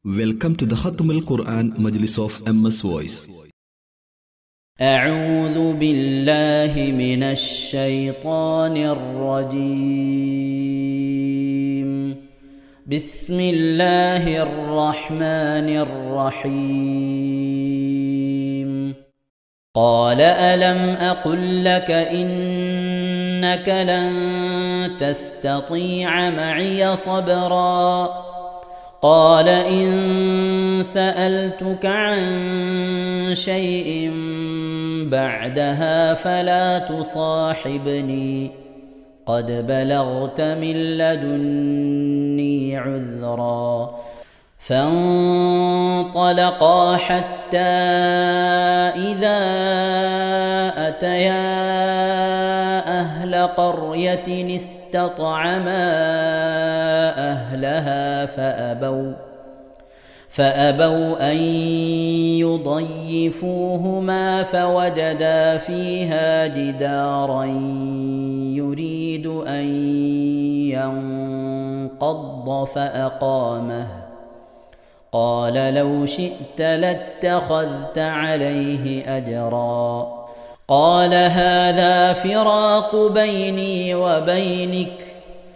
Welcome to the Khatm al-Quran Majlis of MS Voice. أعوذ بالله من الشيطان الرجيم. بسم الله الرحمن الرحيم. قال ألم أقل لك إنك لن تستطيع معي صبرا قال إن سألتك عن شيء بعدها فلا تصاحبني قد بلغت من لدني عذرا فانطلقا حتى إذا أتيا أهل قرية استطعما أهلها فأبوا أن يضيفوهما فوجدا فيها جدارا يريد أن ينقض فأقامه قال لو شئت لاتخذت عليه أجرا قال هذا فراق بيني وبينك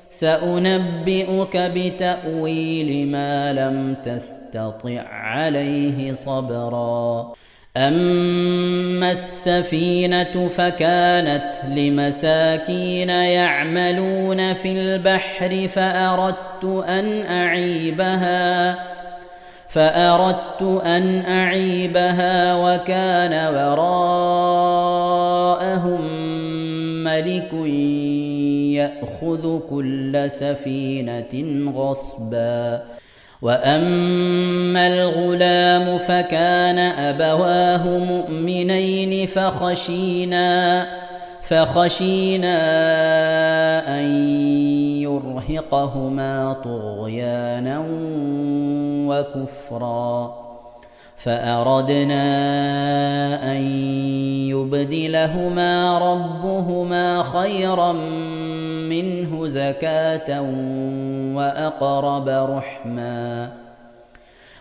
سأنبئك بتأويل ما لم تستطع عليه صبرا أما السفينة فكانت لمساكين يعملون في البحر فأردت أن أعيبها وكان وراءهم ملك يأخذ كل سفينة غصبا وأما الغلام فكان أبواه مؤمنين فخشينا أن يرهقهما طغيانا وكفرا فأردنا أن يبدلهما ربهما خيرا منه زكاة وأقرب رحما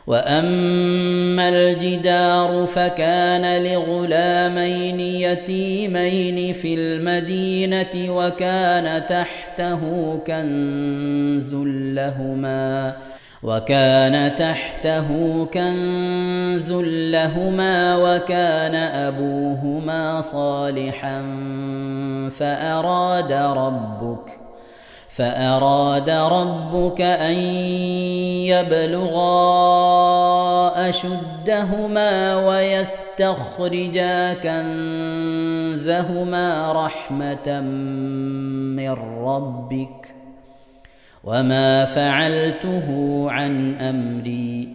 وأما الجدار فكان لغلامين يتيمين في المدينة وكان تحته كنز لهما وكان أبوهما صالحا فأراد ربك أن يبلغا أشدهما ويستخرجا كنزهما رحمة من ربك وما فعلته عن أمري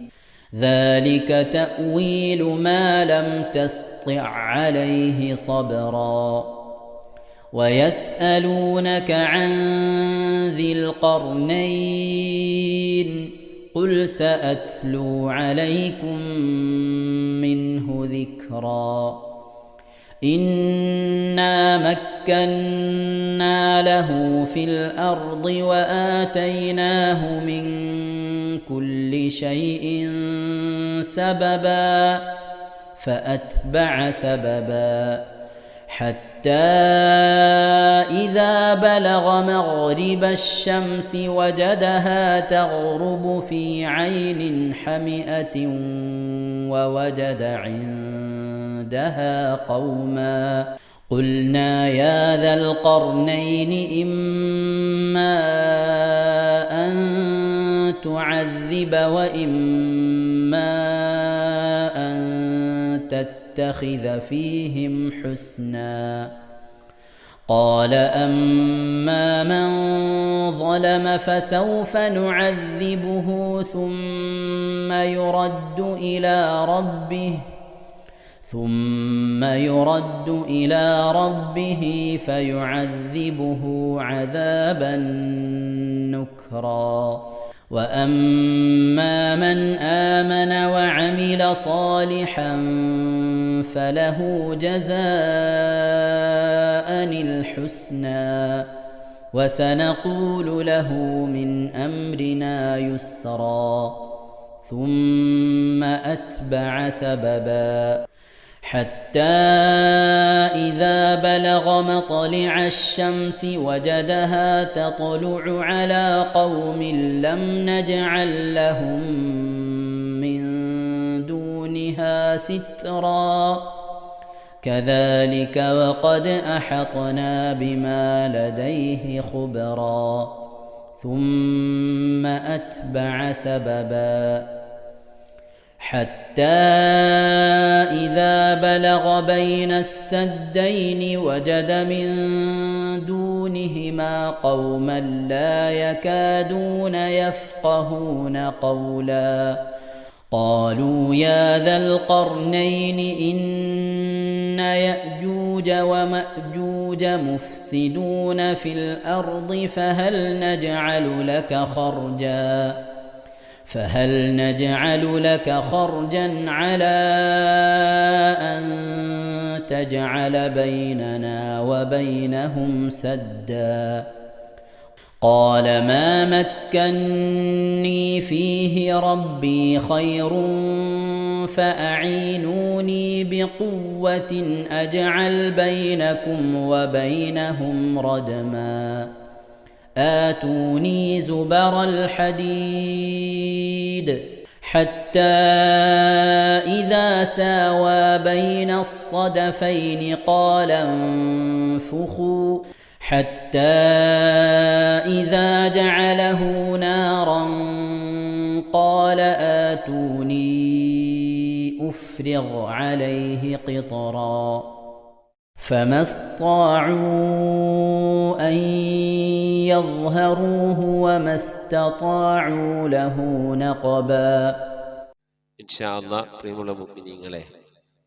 ذلك تأويل ما لم تسطع عليه صبرا ويسألونك عن ذي القرنين قل سأتلو عليكم منه ذكرا إنا مكنا له في الأرض وآتيناه من كل شيء سببا فأتبع سببا حتى إذا بلغ مغرب الشمس وجدها تغرب في عين حمئة ووجد عندها قوما قلنا يا ذا القرنين إما أن تعذب وإما أن تتخذ فيهم حسنا قال أما من ظلم فسوف نعذبه ثم يرد إلى ربه فيعذبه عذابا نكرا وأما من آمن وعمل صالحا فله جزاء الحسنى وسنقول له من أمرنا يسرا ثم أتبع سببا حتى إذا بلغ مطلع الشمس وجدها تطلع على قوم لم نجعل لهم من دونها سترا كذلك وقد أحطنا بما لديه خبرا ثم أتبع سببا حتى إذا بلغ بين السدين وجد من دونهما قوما لا يكادون يفقهون قولا قالوا يا ذا القرنين إن يأجوج ومأجوج مفسدون في الأرض فهل نجعل لك خرجا على أن تجعل بيننا وبينهم سدا قال ما مكني فيه ربي خير فأعينوني بقوة أجعل بينكم وبينهم ردما آتوني زبر الحديد حتى إذا ساوى بين الصدفين قال انفخوا حتى إذا جعله نارا قال آتوني أفرغ عليه قطرا فما استطاعوا أن يظهروه وما استطاعوا له نقبا. ഇൻഷാ അല്ലാഹ് പ്രിയമുള്ള മുഅ്മിനീങ്ങളെ,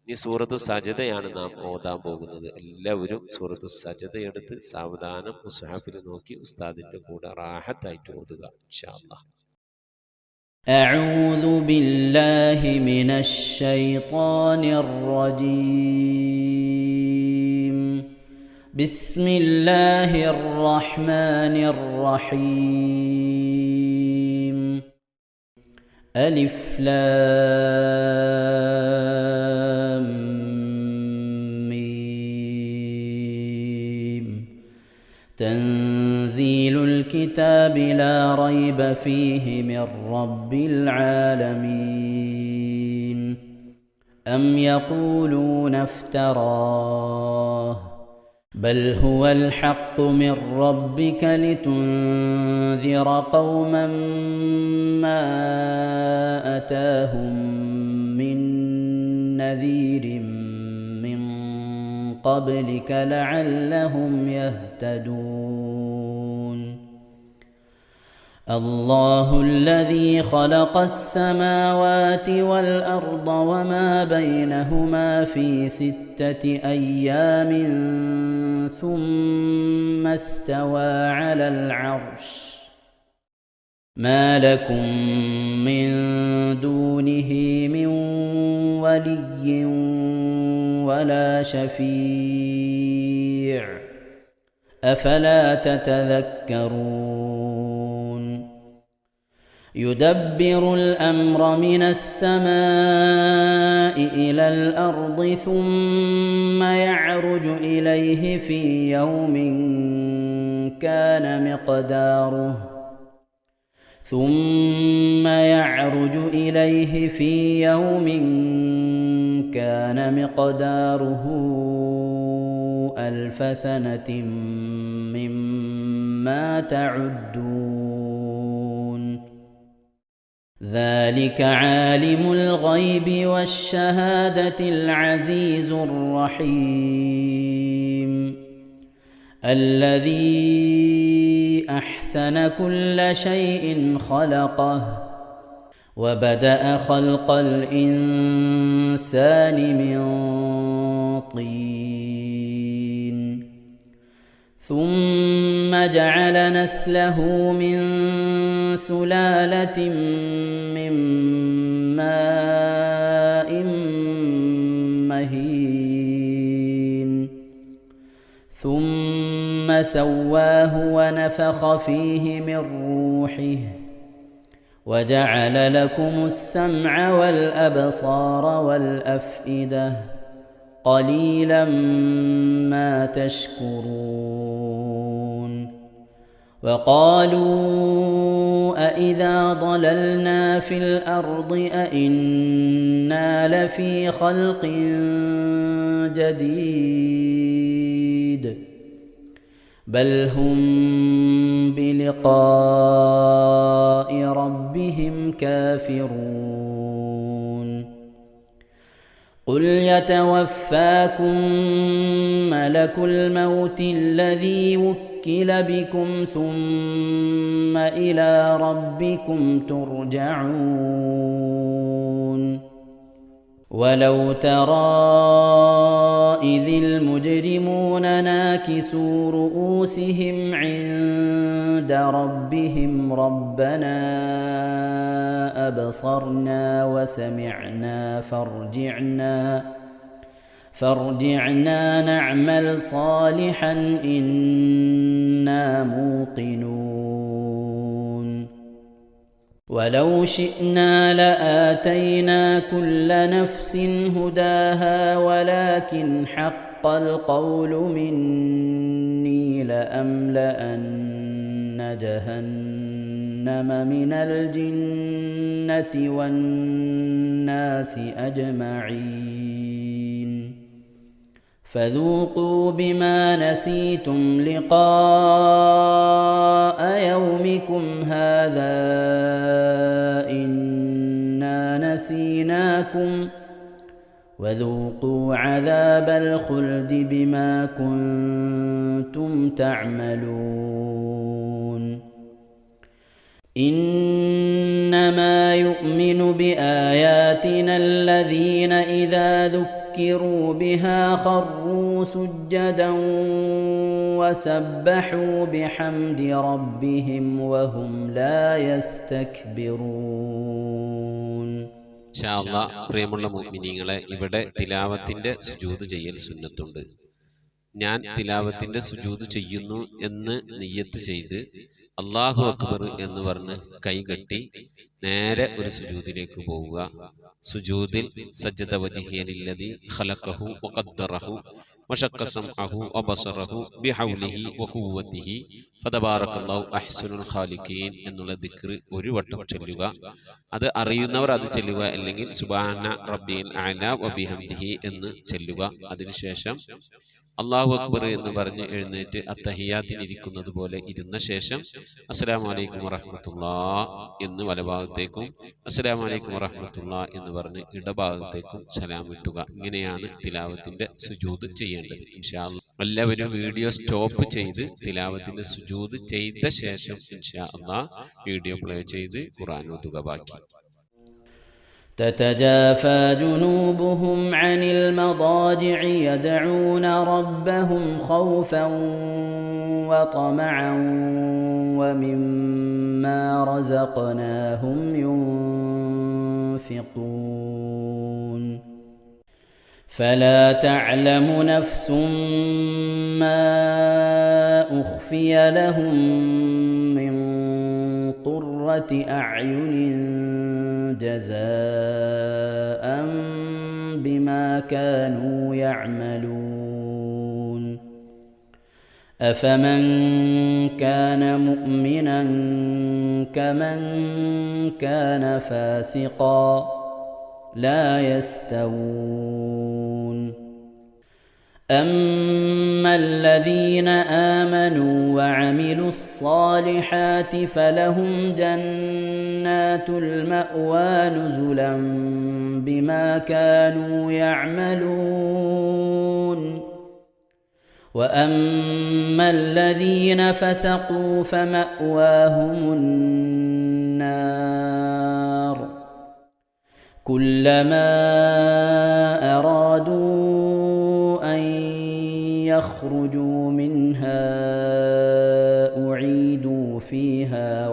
ഇനി സൂറത്തു സജദയാണ് നാം ഓതാൻ പോകുന്നത്. എല്ലാവരും സൂറത്തു സജദ എടുത്ത് സാവധാനം മുസ്ഹഫിൽ നോക്കി ഉസ്താദിന്റെ കൂടെ റാഹത്തായിട്ട് ഓതുക ഇൻഷാ അല്ലാഹ്. أعوذ بالله من الشيطان الرجيم. بسم الله الرحمن الرحيم. ألف لام ميم. تنزيل الكتاب لا ريب فيه من رب العالمين. أم يقولون افتراه بل هو الحق من ربك لتنذر قوما ما أتاهم من نذير من قبلك لعلهم يهتدون. الله الذي خلق السماوات والأرض وما بينهما في 6 أيام ثم استوى على العرش ما لكم من دونه من ولي ولا شفيع أفلا تتذكرون. يدبر الأمر من السماء إلى الأرض ثم يعرج إليه في يوم كان مقداره 1000 سنة مما تعدون. ذلك عالم الغيب والشهادة العزيز الرحيم الذي أحسن كل شيء خلقه وبدأ خلق الإنسان من طين ثم جعل نسله من سلالة من ماء مهين ثم سواه ونفخ فيه من روحه وجعل لكم السمع والأبصار والأفئدة قليلا ما تشكرون وقالوا أإذا ضللنا في الأرض أإنا لفي خلق جديد بل هم بلقاء ربهم كافرون قل يتوفاكم ملك الموت الذي وكل بكم ثم إلى ربكم ترجعون ولو ترى إذ المجرمون ناكسوا رؤوسهم عند ربهم ربنا أبصرنا وسمعنا فارجعنا نعمل صالحا إنا موقنون ولو شئنا لآتينا كل نفس هداها ولكن حق القول مني لأملأن جهنم من الجنة والناس أجمعين فذوقوا بما نسيتم لقاء يومكم هذا إنا نسيناكم وذوقوا عذاب الخلد بما كنتم تعملون إنما يؤمن بآياتنا الذين إذا ذكروا بها خروا سجدا وسبحوا بحمد ربهم وهم لا يستكبرون ഇൻഷാ അല്ലാഹ് പ്രിയമുള്ള മുഅ്മിനീങ്ങളെ, ഇവിടെ തിലാവത്തിന്റെ സുജൂദ് ചെയ്യൽ സുന്നത്തുണ്ട്. ഞാൻ തിലാവത്തിന്റെ സുജൂദ് ചെയ്യുന്നു എന്ന് നിയ്യത്ത് ചെയ്ത് അല്ലാഹു അക്ബർ എന്ന് പറഞ്ഞ് കൈകെട്ടി നേരെ ഒരു സുജൂദിലേക്ക് പോവുക. സുജൂദിൽ സജ്ജദ വജ്ഹിയലില്ലദി ഖലഖഹു വഖദ്ദറഹു വശഖ്ഖ സമഅഹു വബസറഹു ബിഹൗലിഹി വഖുവ്വതിഹി ഫതബാറകല്ലാഹു അഹ്സനുൽ ഖാലിഖീൻ എന്നുള്ള ദിക്ർ ഒരു വട്ടം ചൊല്ലുക. അത് അറിയുന്നവർ അത് ചൊല്ലുക, അല്ലെങ്കിൽ സുബ്ഹാന റബ്ബിൽ അഅല വബിഹംദിഹി എന്ന് ചൊല്ലുക. അതിനുശേഷം അല്ലാഹു അക്ബർ എന്ന് പറഞ്ഞ് എഴുന്നേറ്റ് അത്തഹിയാത്തിനിരിക്കുന്നത് പോലെ ഇരുന്ന ശേഷം അസ്സലാമു അലൈക്കും വറഹ്മത്തുള്ളാഹ് എന്ന് വലഭാഗത്തേക്കും അസ്സലാമു അലൈക്കും വറഹ്മത്തുള്ളാഹ് എന്ന് പറഞ്ഞ് ഇടഭാഗത്തേക്കും സലാം ഇട്ടുക. ഇങ്ങനെയാണ് തിലാവത്തിന്റെ സുജൂദ് ചെയ്യേണ്ടത്. ഇൻഷാ അല്ലാഹ് എല്ലാവരും വീഡിയോ സ്റ്റോപ്പ് ചെയ്ത് തിലാവത്തിന്റെ സുജൂദ് ചെയ്ത ശേഷം ഇൻഷാ അല്ലാഹ് വീഡിയോ പ്ലേ ചെയ്ത് ഖുർആൻ ഓതുക. ബാക്കി تتجافى جنوبهم عن المضاجع يدعون ربهم خوفا وطمعا ومما رزقناهم ينفقون فلا تعلم نفس ما أخفي لهم من قرة أعين جزاء بما كانوا يعملون أفمن كان مؤمنا كمن كان فاسقا لا يستوون أما الذين آمنوا وعملوا الصالحات فلهم جنات المأوى نزلا بما كانوا يعملون وأما الذين فسقوا فمأواهم النار كلما أرادوا أن يخرجوا منها أعيدوا فيها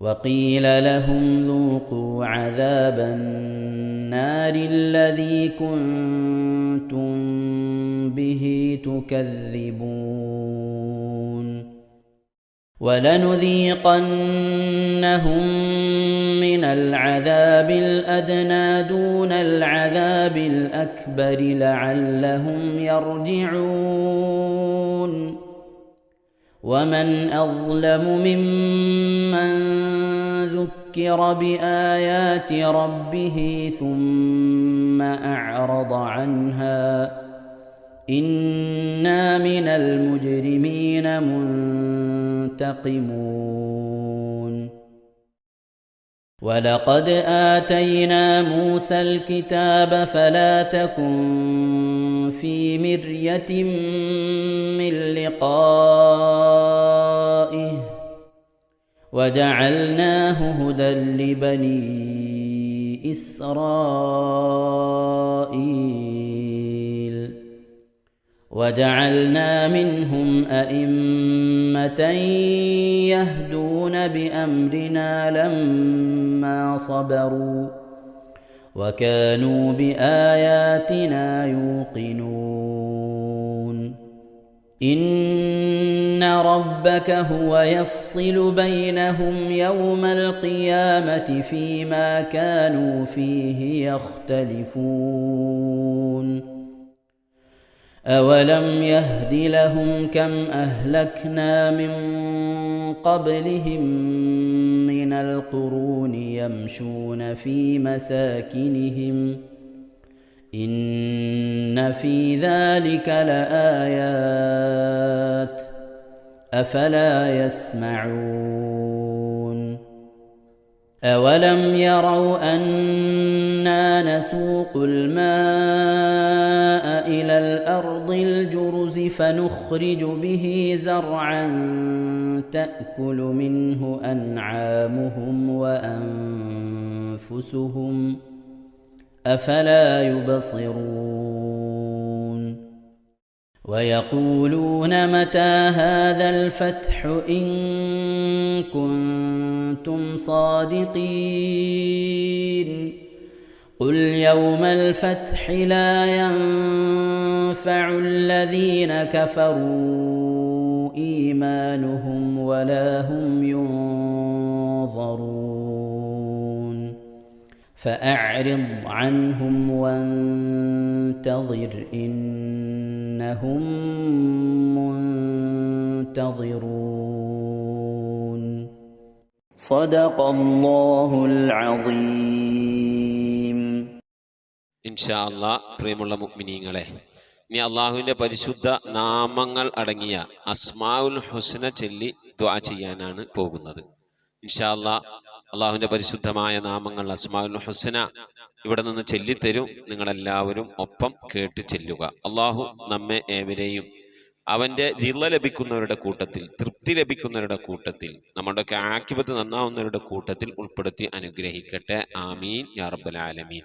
وقيل لهم ذوقوا عذاب النار الذي كنتم به تكذبون ولنذيقنهم من العذاب الأدنى دون العذاب الأكبر لعلهم يرجعون ومن أظلم ممن ذكر بآيات ربه ثم أعرض عنها إنا من المجرمين منتقمون ولقد آتينا موسى الكتاب فلا تكن في مرية من لقائه وجعلناه هدى لبني إسرائيل وجعلنا منهم أئمة يهدون بأمرنا لما صبروا وكانوا بآياتنا يوقنون إن ربك هو يفصل بينهم يوم القيامة فيما كانوا فيه يختلفون أولم يهد لهم كم أهلكنا من قبلهم من القرون يمشون في مساكنهم إن في ذلك لآيات أفلا يسمعون أولم يروا أنا نسوق الماء إلى الأرض الجرز فنخرج به زرعا تأكل منه أنعامهم وأنفسهم أفلا يبصرون ويقولون متى هذا الفتح إن كنتم صادقين قل يوم الفتح لا ينفع الذين كفروا إيمانهم ولا هم ينظرون فأعرض عنهم وانتظر إنهم منتظرون صدق الله العظيم. ഇൻഷാ അല്ലാഹ് പ്രിയമുള്ള മുഅ്മിനീങ്ങളെ, ഇനി അള്ളാഹുവിൻ്റെ പരിശുദ്ധ നാമങ്ങൾ അടങ്ങിയ അസ്മാഉൽ ഹുസ്ന ചൊല്ലി ദുആ ചെയ്യാനാണ് പോകുന്നത്. ഇൻഷാ അല്ലാഹ് അള്ളാഹുവിൻ്റെ പരിശുദ്ധമായ നാമങ്ങൾ അസ്മാഉൽ ഹുസ്ന ഇവിടെ നിന്ന് ചൊല്ലിത്തരും. നിങ്ങളെല്ലാവരും ഒപ്പം കേട്ട് ചെല്ലുക. അള്ളാഹു നമ്മെ ഏവരെയും അവൻ്റെ റിള ലഭിക്കുന്നവരുടെ കൂട്ടത്തിൽ, തൃപ്തി ലഭിക്കുന്നവരുടെ കൂട്ടത്തിൽ, നമ്മുടെയൊക്കെ ആഖിബത്ത് നന്നാവുന്നവരുടെ കൂട്ടത്തിൽ ഉൾപ്പെടുത്തി അനുഗ്രഹിക്കട്ടെ. ആമീൻ യാ റബ്ബൽ ആലമീൻ.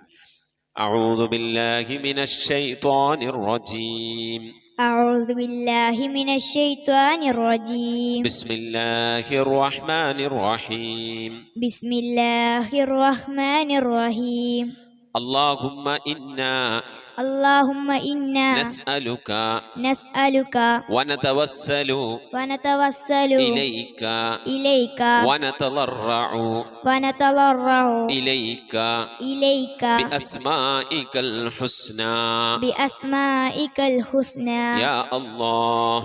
أعوذ بالله من الشيطان الرجيم. أعوذ بالله من الشيطان الرجيم. بسم الله الرحمن الرحيم. بسم الله الرحمن الرحيم. اللهم إنا نسألك ونتوسل إليك ونتضرع إليك بأسمائك الحسنى يا الله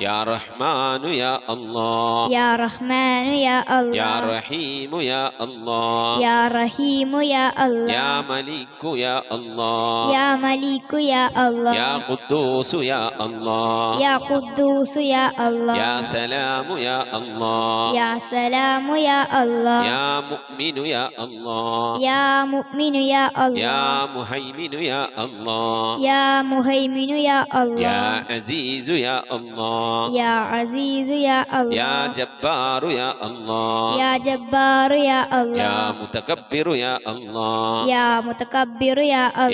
يا رحمن يا الله يا رحيم يا الله يا ملك يا الله يا قدوس يا الله يا سلام يا الله يا مؤمن يا الله يا مهيمن يا الله يا عزيز يا الله يا جبار يا الله يا متكبر يا الله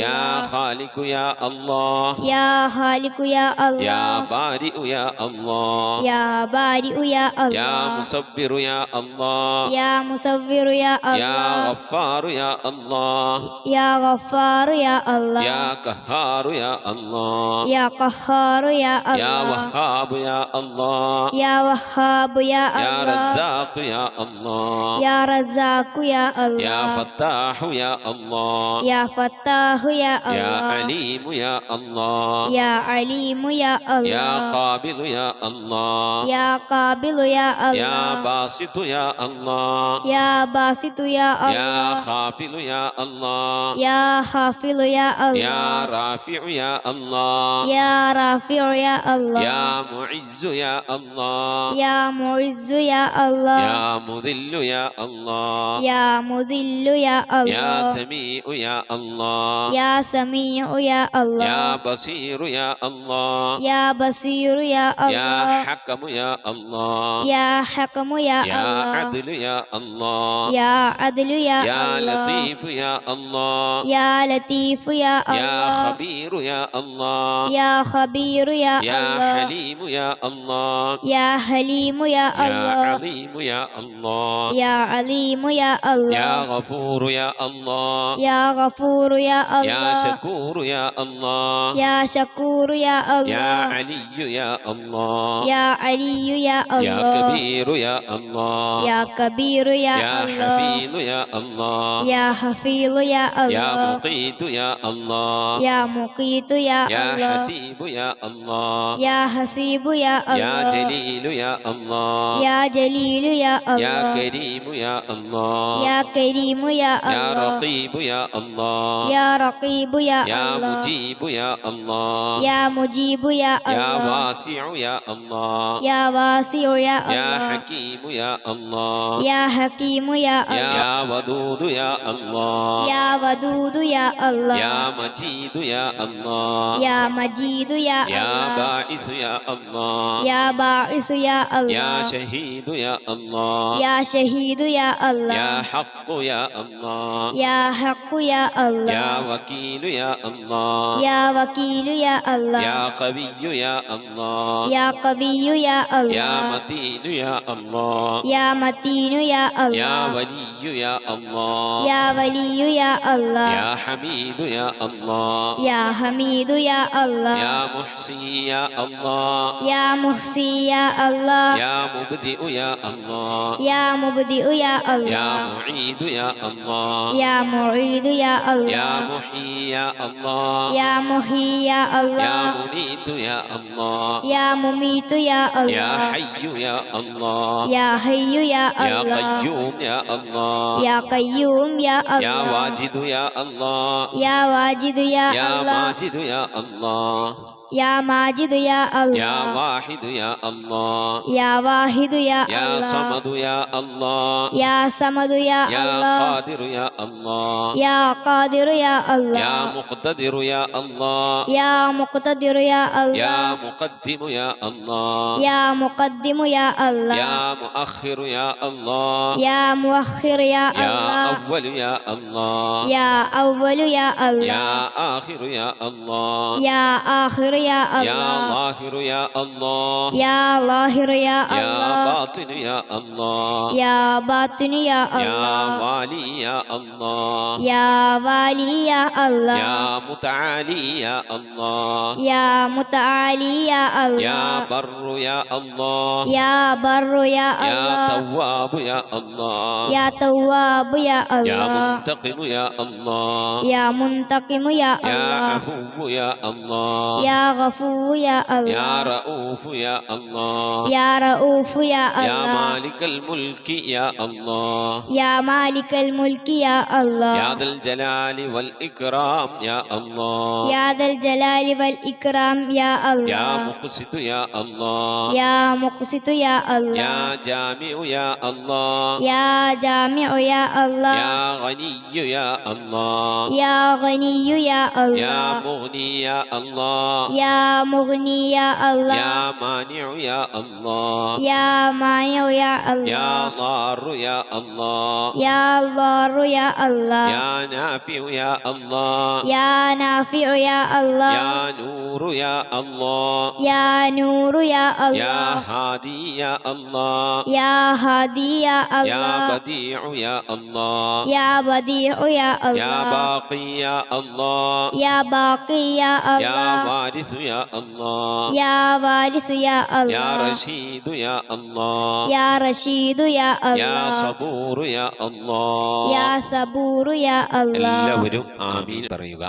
يا يا خالق يا الله يا خالق يا الله يا بارئ يا الله يا بارئ يا الله يا مصبر يا الله يا مصور يا يا الله غفار يا الله يا غفار يا الله يا قهار يا الله يا قهار يا يا الله وهاب يا الله يا وهاب يا يا الله رزاق يا الله يا رزاق يا الله يا فتاح يا الله يا فتاح يا يا الله عليم يا الله يا عليم يا يا الله قابل يا الله يا قابل يا يا الله باسط يا الله يا باسط يا يا الله خافل يا الله يا حافظ يا يا الله رافع يا الله يا رافع يا الله يا معز يا الله يا معز يا الله يا مذل يا الله يا مذل يا يا الله سميع يا الله يا سميع يا الله يا بصير يا الله يا بصير يا يا الله حكم يا الله يا حكم يا يا الله عدل يا الله يا عدل يا يا الله لطيف يا الله يا لطيف يا يا الله خبير يا الله يا خبير يا يا الله حليم يا الله يا حليم يا يا الله عظيم يا الله يا عليم يا يا الله غفور يا الله يا غفور يا يا الله شكور يا الله يا شكور يا يا الله علي يا الله يا علي يا يا الله كبير يا الله يا كبير يا يا الله حفيظ يا الله يا حفيظ يا يا الله مقيت يا الله يا مقيت يا يا الله حسيب يا الله يا حسيب يا يا الله جليل يا الله يا جليل يا يا الله كريم يا الله يا كريم يا يا الله رقيب يا الله يا رقيب يا يا الله مجيب يا الله يا مجيب يا يا الله واسع يا الله يا واسع يا يا الله حكيم يا الله يا حكيم يا الله يا ودود يا الله يا ودود يا الله يا مجيد يا الله يا مجيد يا يا الله باعث يا الله يا باعث يا يا الله شهيد يا الله يا شهيد يا يا الله حق يا الله يا حق يا يا الله وكيل يا الله يا وكيل يا الله يا قوي يا الله يا قوي يا يا الله متين يا الله يا متين يا يا الله ولي يا الله يا ولي يا الله يا حميد يا الله يا حميد يا الله يا محصي يا الله يا محصي يا الله يا مبدئ يا الله يا مبدئ يا يا الله معيد يا الله يا معيد يا يا الله محيي يا الله يا محيي يا يا الله مميت يا الله يا مميت يا يا الله حي يا الله يا حي يا يا الله قيوم يا الله يا قيوم يا يا الله واجد يا الله يا واجد يا يا الله ماجد يا الله يا ماجد يا يا الله واحد يا الله يا واحد يا يا الله صمد يا الله يا صمد يا يا الله قادر يا الله يا قادر يا يا الله مقتدر يا الله يا مقتدر يا يا الله مقدم يا الله يا مقدم يا الله يا مؤخر يا الله يا مؤخر يا يا الله أول يا الله يا أول يا الله يا آخر يا الله يا آخر يا يا الله ظاهر يا الله يا ظاهر يا يا الله باطن يا الله يا باطن يا يا الله والي يا الله يا والي يا الله يا متعالي يا الله يا متعالي يا يا الله بر يا الله يا بر يا يا الله تواب يا الله يا تواب يا يا الله منتقم يا الله يا منتقم يا يا الله عفو يا الله يا غفور يا يا الله رؤوف يا الله يا رؤوف يا يا الله مالك الملك يا الله يا مالك الملك يا الله يا ذا الجلال والإكرام يا الله يا ذا الجلال والإكرام يا يا الله مقسط يا الله يا مقسط يا الله يا جامع يا الله يا جامع يا الله يا غني يا الله يا غني يا يا الله مغني يا الله يا مغني يا الله يا مانع يا الله يا مانع يا يا الله ضار يا الله يا ضار يا الله يا نافع يا الله يا نافع يا الله يا نور يا الله يا نور يا يا الله هادي يا الله يا هادي يا يا الله بديع يا الله يا بديع يا يا الله باقي يا الله يا باقي يا يا الله وارث يا الله يا وارث يا يا الله رشيد يا الله يا رشيد يا يا الله صبور يا الله يا صبور يا الله എല്ലാവരും ആമീൻ പറയുക.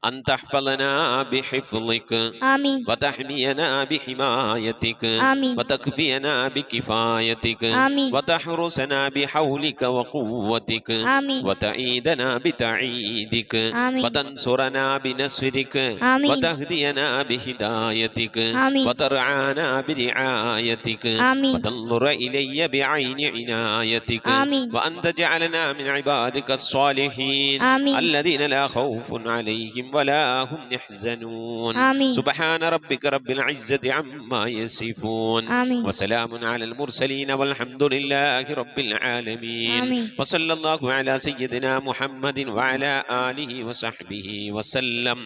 أن تحفظنا بحفظك آمين وتحمينا بحمايتك آمين وتكفينا بكفايتك آمين وتحرسنا بحولك وقوتك آمين وتعيدنا بتعيدك آمين وتنصرنا بنصرك آمين وتهدينا بهدايتك آمين وترعانا برعايتك آمين وتنظر إلي بعين عنايتك آمين وأن تجعلنا من عبادك الصالحين آمين الذين لا خوف عليهم ولا هم يحزنون آمين سبحان ربك رب العزة عما يصفون آمين وسلام على المرسلين والحمد لله رب العالمين آمين وصلى الله على سيدنا محمد وعلى آله وصحبه وسلم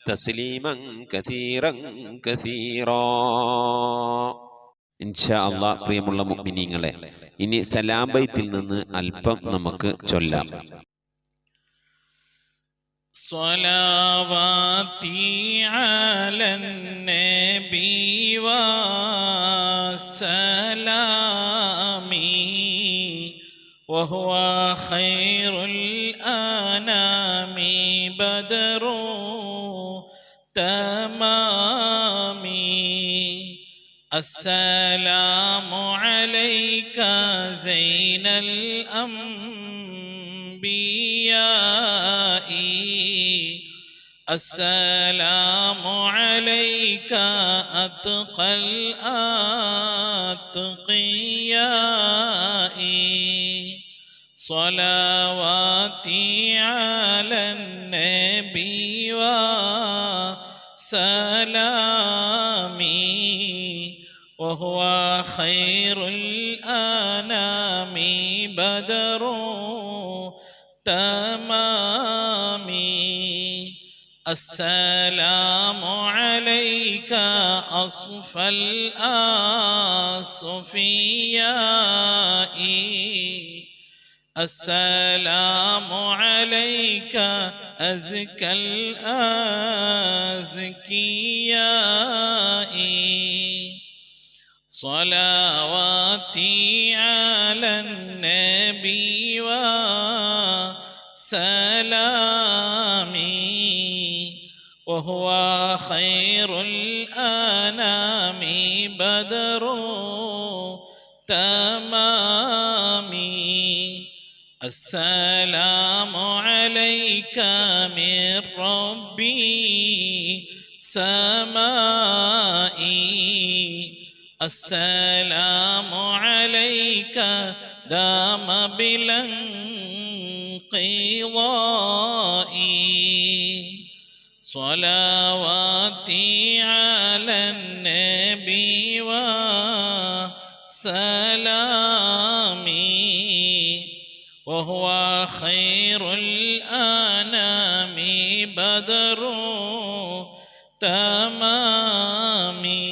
تسليما كثيرا كثيرا. ഇൻഷാ അല്ലാഹ് പ്രിയമുള്ള മുഅ്മിനീങ്ങളെ, ഇനി സലാം ബൈത്തിൽ നിന്ന് അല്പം നമുക്ക് ചൊല്ലാം. صلواتي على النبي وسلامي وهو خير الأنام بدر تمامي. السلام عليك زين الأنبياء السلام عليك أتقى الأتقياء صلواتي على النبي وسلامي وهو خير الأنام بدر تمامي. السلام عليك أصفى الأصفياء السلام عليك أزكى الأزكياء صلواتي على النبي وسلامي وهو خير الأنام بدر تمامي. السلام عليك من ربي سمائي السلام عليك دام بلا انقضاء صلواتي على النبي وسلامي وهو خير الأنام بدر تمامي.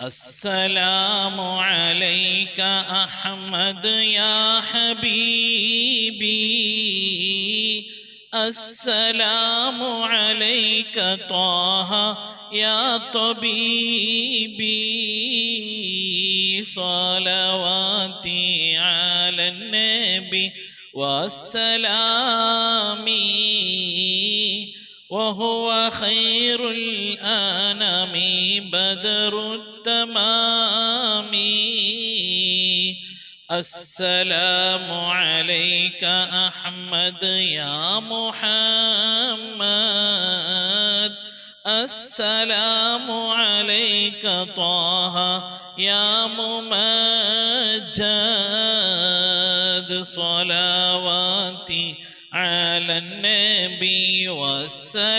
السلام عليك أحمد يا حبيبي السلام عليك طه يا طبيبي صلواتي على النبي والسلام وهو خير الأنام بدر التمام. السلام عليك أحمد يا محمد السلام عليك طه يا ممجد صلواتي على النبي والسلام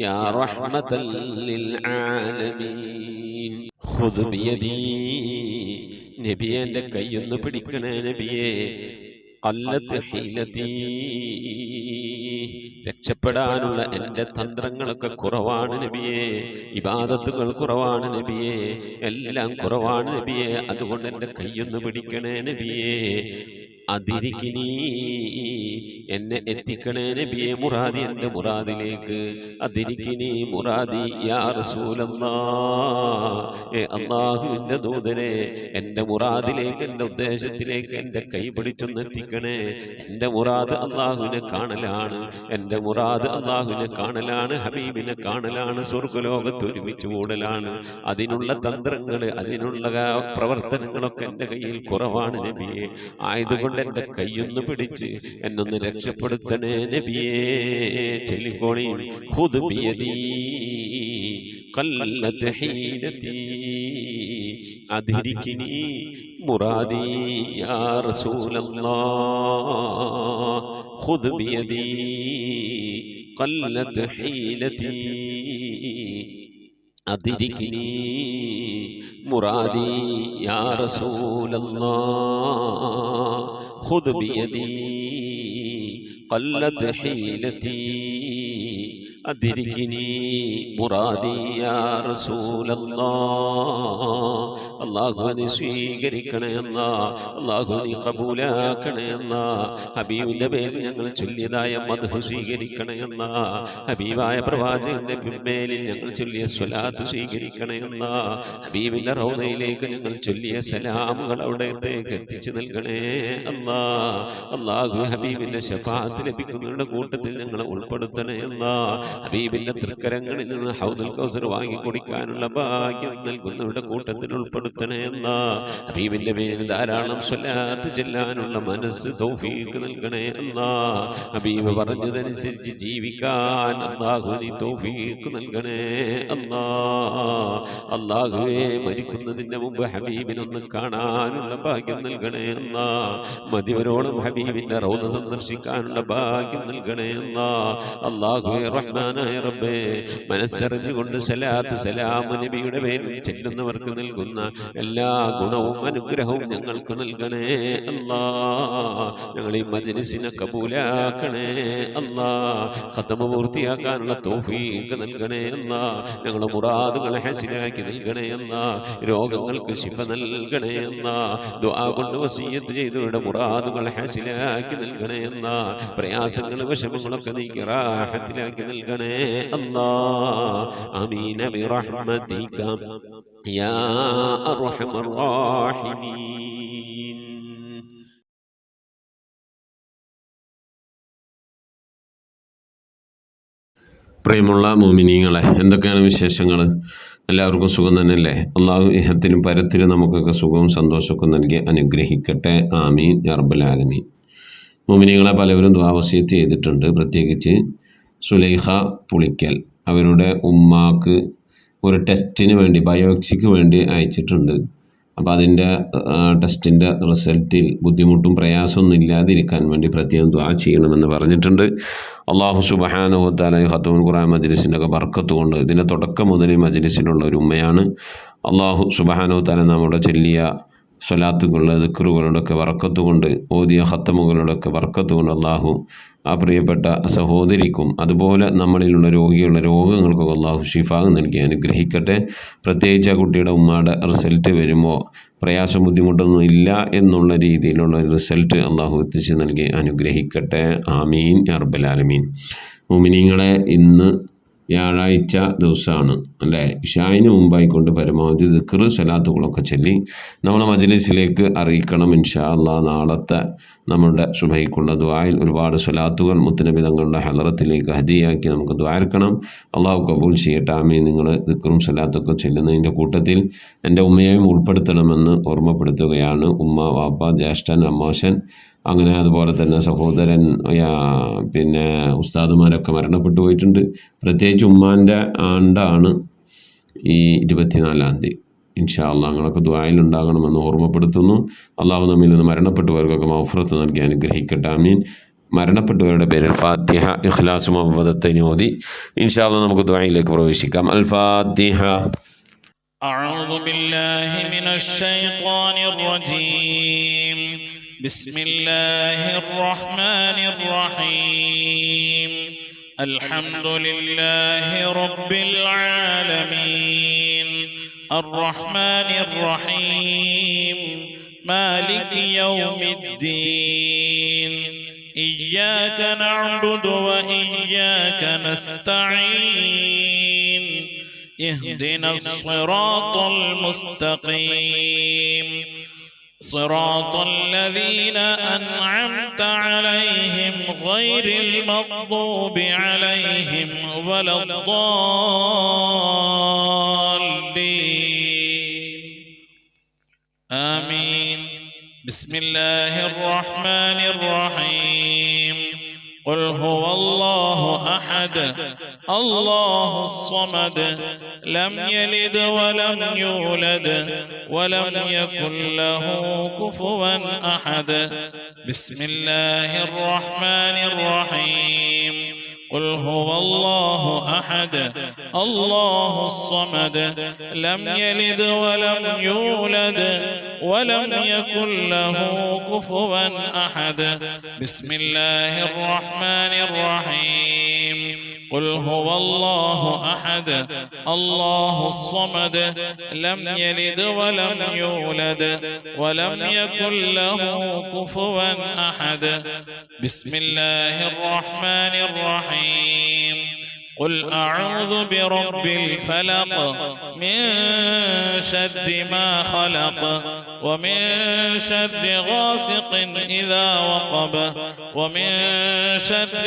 യാ റഹ്മതൻ ലിൽ ആലമീൻ. ഖുദ് ബിയദീ, നബിയെ എൻ്റെ കൈയൊന്ന് പിടിക്കണേ നബിയെ. ഖല്ലത്ത് ഹീലതീ, രക്ഷപ്പെടാനുള്ള എൻ്റെ തന്ത്രങ്ങളൊക്കെ കുറവാണ് നബിയെ. ഇബാദത്തുകൾ കുറവാണ് നബിയെ, എല്ലാം കുറവാണ് നബിയെ. അതുകൊണ്ട് എൻ്റെ കൈയൊന്ന് പിടിക്കണേ നബിയെ. അതിരിക്കിനി, എന്നെ എത്തിക്കണേ നബിയെ മുറാദി, എൻ്റെ മുറാദിലേക്ക്. അതിരിക്കിനി മുറാദി യാ റസൂലല്ലാഹ്, അല്ലാഹുവിൻ്റെ ദൂതനെ എൻ്റെ മുറാദിലേക്ക്, എൻ്റെ ഉദ്ദേശത്തിലേക്ക് എൻ്റെ കൈ പിടിച്ചൊന്ന് എത്തിക്കണേ. എൻ്റെ മുറാദ് അല്ലാഹുവിനെ കാണലാണ്, എൻ്റെ മുറാദ് അല്ലാഹുവിനെ കാണലാണ്, ഹബീബിനെ കാണലാണ്, സ്വർഗ്ഗലോകത്ത് ഒരുമിച്ച് കൂടലാണ്. അതിനുള്ള തന്ത്രങ്ങൾ, അതിനുള്ള പ്രവർത്തനങ്ങളൊക്കെ എൻ്റെ കയ്യിൽ കുറവാണ് നബിയെ. ആയതുകൊണ്ട് എൻ്റെ കൈയൊന്ന് പിടിച്ച് എന്നൊന്ന് രക്ഷപ്പെടുത്തണേ നബിയേ. ചൊല്ലിക്കോളി. ഖുദ് ബിയദീ ഖല്ലത്ത് ഹീലതീ അദ്രികിനി മുറാദി യാ റസൂലല്ലാഹ്. ഖുദ് ബിയദീ ഖല്ലത്ത് ഹീലതീ അദ്രികിനി മുറാദി യാ റസൂലല്ലാഹ്. ഖുദ് ബിയദീ ഖല്ലത്ത് ഹീലതീ അദ്രികിനി മുറാദി യാ റസൂലല്ലാഹ്. അല്ലാഹു നീ സ്വീകരിക്കണേ അല്ലാ, അല്ലാഹു നീ കബൂലാക്കണേ അല്ലാ. ഹബീബിന്റെ പേരിൽ ഞങ്ങൾ ചൊല്ലിയതായ മദ്ഹ് സ്വീകരിക്കണേ അല്ലാ. ഹബീബായ പ്രവാചകന്റെ മേലിൽ ഞങ്ങൾ ചൊല്ലിയ സ്വലാത്ത് സ്വീകരിക്കണേ അല്ലാ. ഹബീബിന്റെ റൗദയിലേക്ക് ഞങ്ങൾ ചൊല്ലിയ സലാമുകൾ അവിടത്തേക്ക് എത്തിച്ചു നൽകണേ അല്ലാ. അല്ലാഹു ഹബീബിന്റെ ശഫാഅത്ത് ലഭിക്കുന്നവരുടെ കൂട്ടത്തിൽ ഞങ്ങളെ ഉൾപ്പെടുത്തണേ അല്ലാ. ഹബീബിന്റെ തൃക്കരങ്ങളിൽ നിന്ന് ഹൗദുൽ കൗസർ വാങ്ങി കുടിക്കാനുള്ള ഭാഗ്യം നൽകുന്നവരുടെ കൂട്ടത്തിൽ ഉൾപ്പെടുത്തണേ അല്ലാ. ഹബീബിന്റെ പേരിൽ ധാരാളം സ്വലാത്ത് ചെല്ലാനുള്ള മനസ്സ് തൗഫീഖ് നൽകണേ അല്ലാ. ഹബീബ് പറഞ്ഞതനുസരിച്ച് ജീവിക്കാൻ അല്ലാഹു നീ തൗഫീഖ് നൽകണേ അല്ലാ. അല്ലാഹുവേ മരിക്കുന്നതിന്റെ മുമ്പ് ഹബീബിനൊന്ന് കാണാനുള്ള ഭാഗ്യം നൽകണേ അല്ലാ. മതിവരോളം ഹബീബിന്റെ റൗദ സന്ദർശിക്കാനുള്ള ഭാഗ്യം നൽകണേ അല്ലാ. അല്ലാഹുവേ റഹ്മാനായ റബ്ബേ, മനസ്സറിഞ്ഞുകൊണ്ട് സലാത്ത് സലാം നബിയുടെ പേരിൽ ചെല്ലുന്നവർക്ക് നൽകുന്ന എല്ലാ ഗുണവും അനുഗ്രഹവും ഞങ്ങൾക്ക് നൽകണേ അല്ലാ. ഞങ്ങൾ ഈ മജ്‌ലിസിനെ കബൂലാക്കണേ അല്ലാ. ഖത്മ പൂർത്തിയാക്കാനുള്ള തൗഫീഖ് നൽകണേ അല്ലാ. ഞങ്ങളുടെ മുറാദുകളെ ഹസിലാക്കി നൽകണേ അല്ലാ. രോഗങ്ങൾക്ക് ശിഫ നൽകണേ അല്ലാ. ദുആ കൊണ്ട് വസിയ്യത്ത് ചെയ്തവരുടെ മുറാദുകളെ ഹസിലാക്കി നൽകണേ അല്ലാ. പ്രയാസങ്ങൾ വിഷമങ്ങളൊക്കെ നീക്കി റാഹത്തിലാക്കി നൽകണേ അല്ലാ. ആമീൻ ബിറഹ്മതിക യാ അർഹമർ റഹീമീൻ. പ്രിയമുള്ള മോമിനീങ്ങളെ, എന്തൊക്കെയാണ് വിശേഷങ്ങൾ? എല്ലാവർക്കും സുഖം തന്നെയല്ലേ? അള്ളാഹു ഇഹത്തിനും പരത്തിലും നമുക്കൊക്കെ സുഖവും സന്തോഷമൊക്കെ നൽകി അനുഗ്രഹിക്കട്ടെ. ആമീൻ യാ റബ്ബൽ ആലമീൻ. മോമിനീങ്ങളെ പലവരും ദുആ വസിയത്ത് ചെയ്തിട്ടുണ്ട്. പ്രത്യേകിച്ച് സുലൈഖ പുളിക്കൽ അവരുടെ ഉമ്മാക്ക് ഒരു ടെസ്റ്റിന് വേണ്ടി, ബയോപ്സിക്ക് വേണ്ടി അയച്ചിട്ടുണ്ട്. അപ്പോൾ അതിൻ്റെ ടെസ്റ്റിൻ്റെ റിസൾട്ടിൽ ബുദ്ധിമുട്ടും പ്രയാസമൊന്നും ഇല്ലാതിരിക്കാൻ വേണ്ടി പ്രത്യേകം ദുആ ചെയ്യണമെന്ന് പറഞ്ഞിട്ടുണ്ട്. അള്ളാഹു സുബ്ഹാനഹു വ തആല ഖത്മുൽ ഖുർആൻ മജ്‌ലിസിൻ്റെ ഒക്കെ ബർക്കത്ത് കൊണ്ട്, ഇതിൻ്റെ തുടക്കം മുതൽ ഈ മജ്‌ലിസിലുള്ള ഒരു ഉമ്മയാണ്. അള്ളാഹു സുബ്ഹാനഹു വ തആല നമ്മുടെ ചൊല്ലിയ സ്വലാത്തുകളുടെ ദിക്റുകളുടെയൊക്കെ ബർക്കത്ത് കൊണ്ട്, ഓതിയ ഖത്തമുകളുടെയൊക്കെ ബർക്കത്ത് കൊണ്ട് അള്ളാഹു ആ പ്രിയപ്പെട്ട സഹോദരിക്കും അതുപോലെ നമ്മളിലുള്ള രോഗികളുടെ രോഗങ്ങൾക്കൊക്കെ അള്ളാഹു ശിഫാ നൽകി അനുഗ്രഹിക്കട്ടെ. പ്രത്യേകിച്ച് ആ കുട്ടിയുടെ ഉമ്മയുടെ റിസൾട്ട് വരുമ്പോൾ പ്രയാസം ബുദ്ധിമുട്ടൊന്നും ഇല്ല എന്നുള്ള രീതിയിലുള്ള റിസൾട്ട് അള്ളാഹു എത്തിച്ച് നൽകി അനുഗ്രഹിക്കട്ടെ. ആമീൻ യാ റബ്ബൽ ആലമീൻ. മുഅ്മിനീങ്ങളെ, ഇന്ന് വ്യാഴാഴ്ച ദിവസമാണ് അല്ലേ? ഇശായിന് മുമ്പായിക്കൊണ്ട് പരമാവധി ദിക്ർ സ്വലാത്തുകളൊക്കെ ചൊല്ലി നമ്മളെ മജ്‌ലിസിലേക്ക് അറിയിക്കണം. ഇൻഷാ അല്ലാഹ് നാളത്തെ നമ്മുടെ സുബഹിക്കുള്ള ദുആയിൽ ഒരുപാട് സ്വലാത്തുകൾ മുത്തുനബി തങ്ങളുടെ ഹളറത്തിലേക്ക് ഹദിയാക്കി നമുക്ക് ദുആർക്കണം. അള്ളാഹു കബൂൽ ചെയ്യട്ടെ. ആമീൻ. നിങ്ങൾ ദിക്റും സ്വലാത്തൊക്കെ ചെല്ലുന്നതിൻ്റെ കൂട്ടത്തിൽ എൻ്റെ ഉമ്മയെയും ഉൾപ്പെടുത്തണമെന്ന് ഓർമ്മപ്പെടുത്തുകയാണ്. ഉമ്മ, വാപ്പ, ജ്യേഷ്ഠൻ, അമ്മാശൻ, അങ്ങനെ അതുപോലെ തന്നെ സഹോദരൻ, പിന്നെ ഉസ്താദുമാരൊക്കെ മരണപ്പെട്ടു പോയിട്ടുണ്ട്. പ്രത്യേകിച്ച് ഉമ്മാൻ്റെ ആണ്ടാണ് ഈ 24-ാം തീയതി. ഇൻഷാ അല്ലാഹ് ഞങ്ങളൊക്കെ ദുആയിലുണ്ടാകണമെന്ന് ഓർമ്മപ്പെടുത്തുന്നു. അള്ളാഹു നമ്മിൽ നിന്ന് മരണപ്പെട്ടവർക്കൊക്കെ മഗ്ഫിറത്ത് നൽകി അനുഗ്രഹിക്കട്ടെ. ആമീൻ. മരണപ്പെട്ടവരുടെ പേരിൽ ഫാത്തിഹ, ഇഖ്ലാസും അവദത്തൈനും ഓതി ഇൻഷാ അല്ലാഹ് നമുക്ക് ദുആയിലേക്ക് പ്രവേശിക്കാം. അൽ ഫാത്തിഹ. أعوذ بالله من الشيطان الرجيم. بسم الله الرحمن الرحيم. الحمد لله رب العالمين الرحمن الرحيم مالك يوم الدين إياك نعبد وإياك نستعين اهدنا الصراط المستقيم صراط الذين أنعمت عليهم غير المغضوب عليهم ولا الضالين آمين. بسم الله الرحمن الرحيم. قل هو الله أحد الله الصمد لم يلد ولم يولد ولم يكن له كفوا أحد. بسم الله الرحمن الرحيم. قل هو الله أحد الله الصمد لم يلد ولم يولد ولم يكن له كفوا أحد. بسم الله الرحمن الرحيم. قل هو الله أحد الله الصمد لم يلد ولم يولد ولم يكن له كفوا أحد. بسم الله الرحمن الرحيم. قل أعوذ برب الفلق من شر ما خلق ومن شر غاسق إذا وقب ومن شر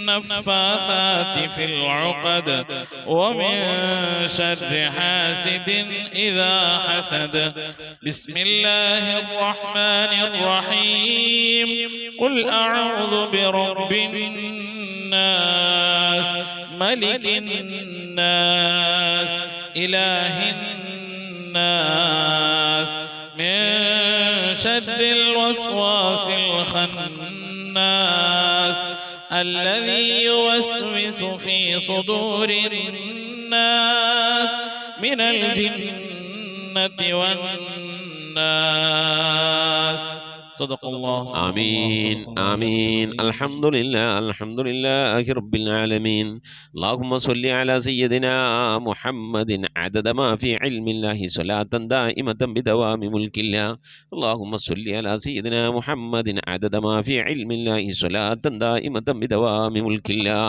النفاثات في العقد ومن شر حاسد إذا حسد. بسم الله الرحمن الرحيم. قل أعوذ برب الناس ملك الناس إله الناس من شر الوسواس الخناس الذي يوسوس في صدور الناس من الجنة والناس. صدق الله. آمين آمين. الحمد لله رب العالمين. اللهم صل على سيدنا محمد عدد ما في علم الله صلاة دائمة بدوام ملك الله. اللهم صل على سيدنا محمد عدد ما في علم الله صلاة دائمة بدوام ملك الله.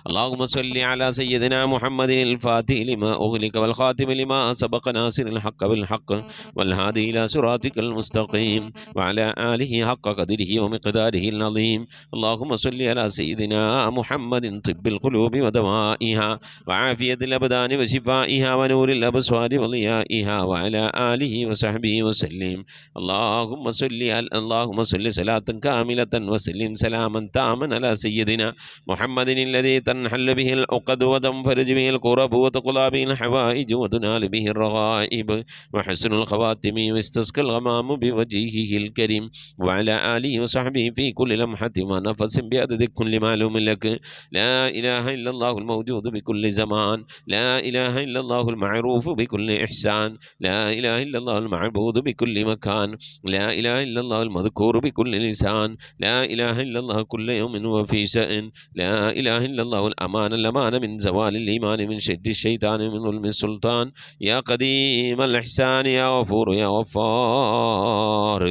اللهم صل على سيدنا محمد الفاتح لما أغلق والخاتم لما سبق ناصر الحق بالحق والهادي إلى صراطك المستقيم وعلى آله حق قدره ومقداره العظيم. اللهم صل على سيدنا محمد طب القلوب ودوائها وعافية الأبدان وشفائها ونور الأبصار وضيائها وعلى آله وصحبه وسلم. اللهم صل صلاة كاملة وسلم سلاما تاما على سيدنا محمد الذي تنحل به العقد وتنفرج به الكرب وتقضى به الحوائج وتنال به الرغائب وحسن الخواتم واستسقى الغمام بوجهه الكريم وعلى آله وصحبه في كل لمحة ونفس بعدد كل معلوم لك. لا إله إلا الله الموجود بكل زمان. لا إله إلا الله المعروف بكل إحسان. لا إله إلا الله المعبود بكل مكان. لا إله إلا الله المذكور بكل لسان. لا إله إلا الله كل يوم وفي شأن. لا إله إلا الله الأمان من زوال الإيمان من شد الشيطان من ظلم السلطان. يا قديم الإحسان يا غفور يا غفار.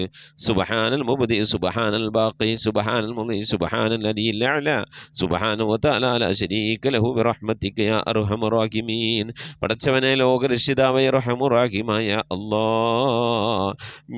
سبحان المبدئ سبحان الباقي سبحان المضي سبحان الذي الأعلى سبحانه وتعالى لا شريك له برحمتك يا أرحم الراحمين. പടച്ചവനെ ലോകരക്ഷിതാവായ റഹ്മാനുറഹീമായ അല്ലാഹ്,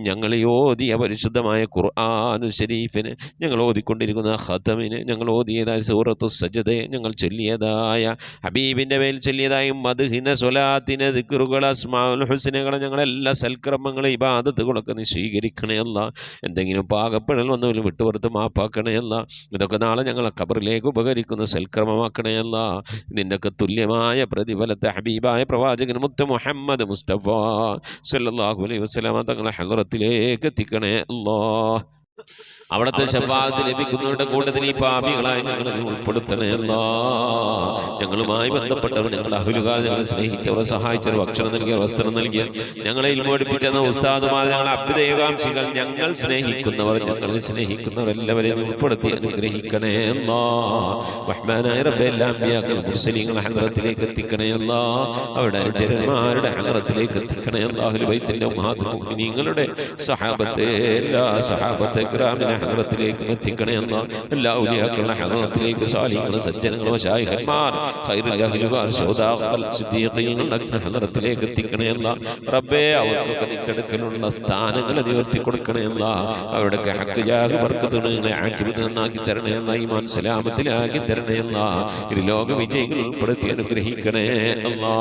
ഞങ്ങൾ ഓതിയ പരിശുദ്ധമായ ഖുർആൻ ശരീഫിന്, ഞങ്ങൾ ഓതിക്കൊണ്ടിരിക്കുന്ന ഖതമിന്, ഞങ്ങൾ ഓതിയതായ സൂറത്തു സജദയെ, ഞങ്ങൾ ചൊല്ലിയതായ ഹബീബിൻ്റെ മേൽ ചൊല്ലിയതായ മദ്ഹിന സ്വലാത്തിന് ദിക്റുകൾ അസ്മാഉൽ ഹുസ്നകളെ, ഞങ്ങളെല്ലാ സൽക്കർമ്മങ്ങളും ഇബാദത്തുകളൊക്കെ നീ സ്വീകരിക്കണേ അല്ല. എന്തെങ്കിലും പാകപ്പെടൽ വന്നവരും വിട്ടുപുറത്ത് മാപ്പാക്കണേ അല്ല. ഇതൊക്കെ നാളെ ഞങ്ങളെ ഖബറിലേക്ക് ഉപകരിക്കുന്ന സൽക്രമമാക്കണേ അല്ല. ഇതിൻ്റെയൊക്കെ തുല്യമായ പ്രതിഫലത്തെ ഹബീബായ പ്രവാചകൻ മുത്ത് മുഹമ്മദ് മുസ്തഫ സല്ലല്ലാഹു അലൈഹി വസല്ലമ തങ്ങളെ ഹളറത്തിലേക്ക് എത്തിക്കണേ അല്ലാ. അവിടുത്തെ ശഫാഅത്ത് ലഭിക്കുന്നവരുടെ കൂട്ടത്തിൽ ഈ പാപികളായി ഞങ്ങളെ ഉൾപ്പെടുത്തണേ അല്ലാ. ഞങ്ങളുമായി ബന്ധപ്പെട്ടവർ, ഞങ്ങളുടെ അഹ്ലുകാർ, ഞങ്ങളെ സ്നേഹിച്ചവർ, സഹായിച്ചവർ, ഭക്ഷണം നൽകിയവർ, വസ്ത്രം നൽകിയവർ, ഞങ്ങളെ ഇൽമു പഠിപ്പിച്ചെന്ന ഉസ്താദുമാർ, ഞങ്ങളെ അഭ്യുദയകാംക്ഷികൾ, ഞങ്ങൾ സ്നേഹിക്കുന്നവർ, ഞങ്ങളെ സ്നേഹിക്കുന്നവർ എല്ലാവരെയും ഉൾപ്പെടുത്തി അനുഗ്രഹിക്കണേ അല്ലാ. റഹ്മാനായ റബ്ബേ, എല്ലാ അമ്പിയാക്കൾ മുർസലീങ്ങളെ ഹദ്റത്തിലേക്ക് എത്തിക്കണേ അല്ലാ. അവരുടെ അനുചരന്മാരുടെ ഹദ്റത്തിലേക്ക് എത്തിക്കണേ അല്ലാ. അഹ്ലു ബൈത്തിന്റെ ഉമ്മഹാത്തുൽ മുഅ്മിനീങ്ങളുടെ സഹാബത്തെ, എല്ലാ സഹാബത്തെ കിറാമിനെ ഹദ്റത്തിലേക്ക് എത്തിക്കണേ അല്ലാ. എല്ലാ ഔലിയാക്കളുടെ ഹദ്റത്തിലേക്ക്, സാലിഹീങ്ങൾ, സജ്ജനങ്ങൾ, മശായിഖന്മാർ, ഖൈറുൽ അഹ്ലുകാർ, ശുഹദാക്കൾ, സിദ്ദീഖീങ്ങളുടെ ഹദ്റത്തിലേക്ക് എത്തിക്കണേ അല്ലാ. റബ്ബേ, അവർക്കൊക്കെ നിന്റെ അടുക്കലുള്ള സ്ഥാനങ്ങൾ ഉയർത്തി കൊടുക്കണേ അല്ലാ. അവരുടെ ഹഖ് ജാഹ് ബർക്കത്തുകളെ ആക്കിബത്ത് നന്നാക്കി തരണേ അല്ലാ. ഈമാൻ സലാമത്തിലാക്കി തരണേ അല്ലാ. ഇരുലോക വിജയികൾ ഉൾപ്പെടുത്തി അനുഗ്രഹിക്കണേ അല്ലാ.